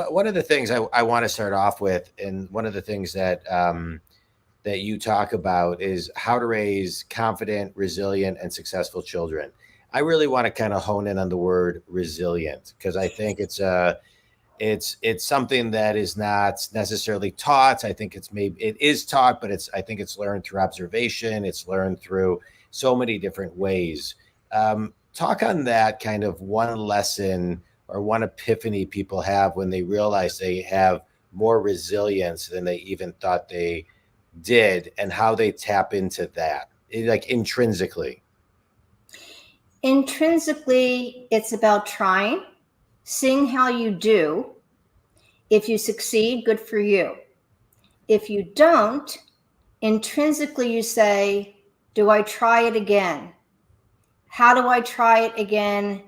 one of the things I want to start off with, and one of the things that that you talk about is how to raise confident, resilient, and successful children. I really want to kind of hone in on the word resilient because I think it's something that is not necessarily taught. I think it is taught, but I think it's learned through observation. It's learned through so many different ways. Talk on that kind of one lesson or one epiphany people have when they realize they have more resilience than they even thought they did, and how they tap into that, like intrinsically. Intrinsically, it's about trying, seeing how you do. If you succeed, good for you. If you don't, intrinsically you say, do I try it again? How do I try it again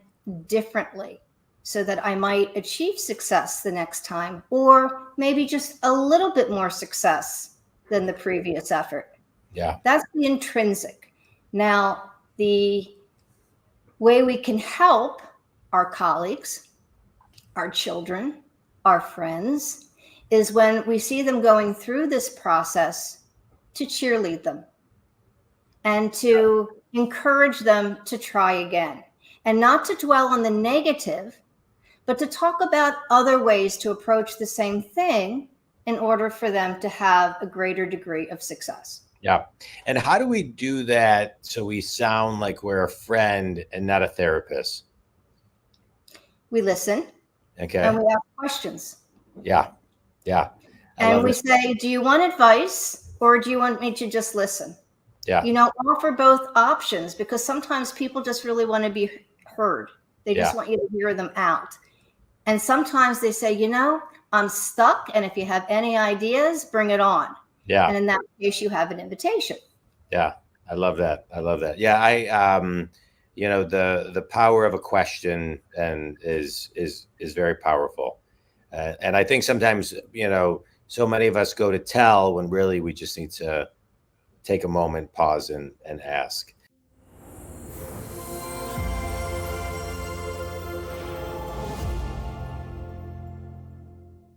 differently so that I might achieve success the next time, or maybe just a little bit more success than the previous effort? Yeah. That's the intrinsic. Now, the way we can help our colleagues, our children, our friends, is when we see them going through this process, to cheerlead them and to encourage them to try again, and not to dwell on the negative, but to talk about other ways to approach the same thing in order for them to have a greater degree of success. Yeah. And how do we do that so we sound like we're a friend and not a therapist? We listen. Okay. And we ask questions. Yeah. Yeah. And we say, do you want advice or do you want me to just listen? Yeah. Offer both options, because sometimes people just really want to be heard. They just want you to hear them out. And sometimes they say, I'm stuck. And if you have any ideas, bring it on. Yeah. And in that case, you have an invitation. Yeah. I love that. Yeah. The power of a question is very powerful. And I think sometimes, so many of us go to tell when really we just need to take a moment, pause, and ask.